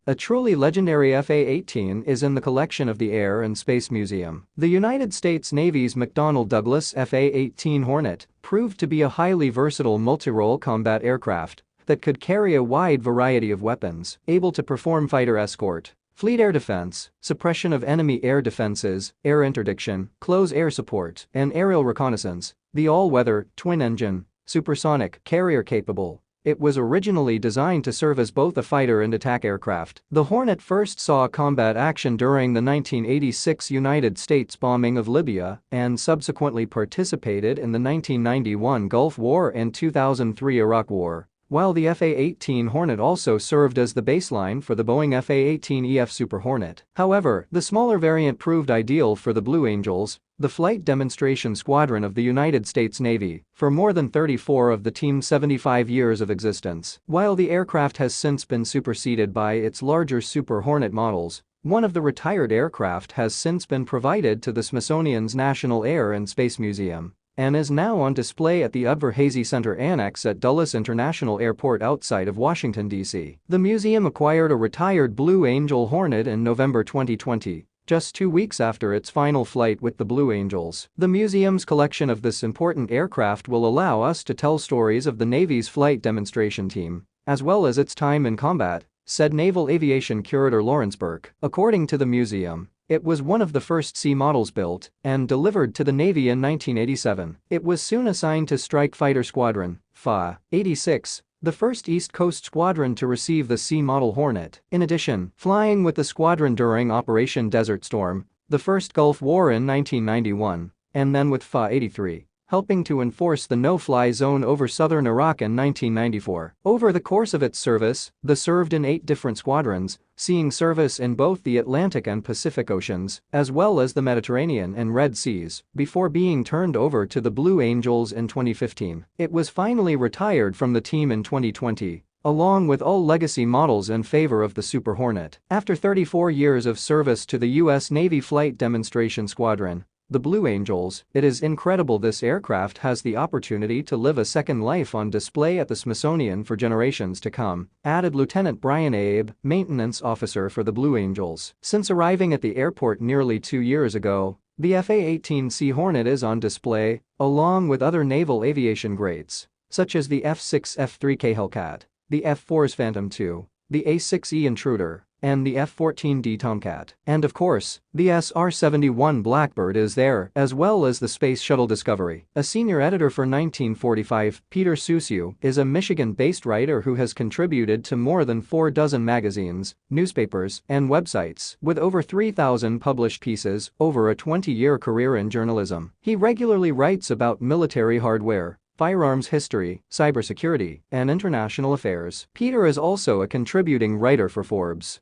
A truly legendary F-A-18 is in the collection of the Air and Space Museum. The United States Navy's McDonnell Douglas F-A-18 Hornet proved to be a highly versatile multi-role combat aircraft that could carry a wide variety of weapons, able to perform fighter escort, fleet air defense, suppression of enemy air defenses, air interdiction, close air support, and aerial reconnaissance. The all-weather, twin-engine, supersonic, carrier-capable. It was originally designed to serve as both a fighter and attack aircraft. The Hornet first saw combat action during the 1986 United States bombing of Libya and subsequently participated in the 1991 Gulf War and 2003 Iraq War, while the F-A-18 Hornet also served as the baseline for the Boeing F-A-18EF Super Hornet. However, the smaller variant proved ideal for the Blue Angels, the flight demonstration squadron of the United States Navy, for more than 34 of the team's 75 years of existence. While the aircraft has since been superseded by its larger Super Hornet models, one of the retired aircraft has since been provided to the Smithsonian's National Air and Space Museum and is now on display at the Udvar-Hazy Center Annex at Dulles International Airport outside of Washington, D.C. The museum acquired a retired Blue Angel Hornet in November 2020. Just 2 weeks after its final flight with the Blue Angels. The museum's collection of this important aircraft will allow us to tell stories of the Navy's flight demonstration team, as well as its time in combat, said Naval Aviation Curator Lawrence Burke. According to the museum, it was one of the first C models built and delivered to the Navy in 1987. It was soon assigned to Strike Fighter Squadron, FA-86, the first East Coast squadron to receive the C model Hornet. In addition, flying with the squadron during Operation Desert Storm, the first Gulf War in 1991, and then with FA-83, helping to enforce the no-fly zone over southern Iraq in 1994. Over the course of its service, the served in 8 different squadrons, seeing service in both the Atlantic and Pacific Oceans, as well as the Mediterranean and Red Seas, before being turned over to the Blue Angels in 2015. It was finally retired from the team in 2020, along with all legacy models in favor of the Super Hornet. After 34 years of service to the U.S. Navy Flight Demonstration Squadron, the Blue Angels, it is incredible this aircraft has the opportunity to live a second life on display at the Smithsonian for generations to come, added Lieutenant Brian Abe, maintenance officer for the Blue Angels. Since arriving at the airport nearly 2 years ago, the F-A-18C Hornet is on display, along with other naval aviation greats, such as the F-6 F-3K Hellcat, the F-4's Phantom II, the A-6E Intruder, and the F-14D Tomcat. And of course, the SR-71 Blackbird is there, as well as the Space Shuttle Discovery. A senior editor for 1945, Peter Susiu, is a Michigan-based writer who has contributed to more than 4 dozen magazines, newspapers, and websites, with over 3,000 published pieces over a 20-year career in journalism. He regularly writes about military hardware, firearms history, cybersecurity, and international affairs. Peter is also a contributing writer for Forbes.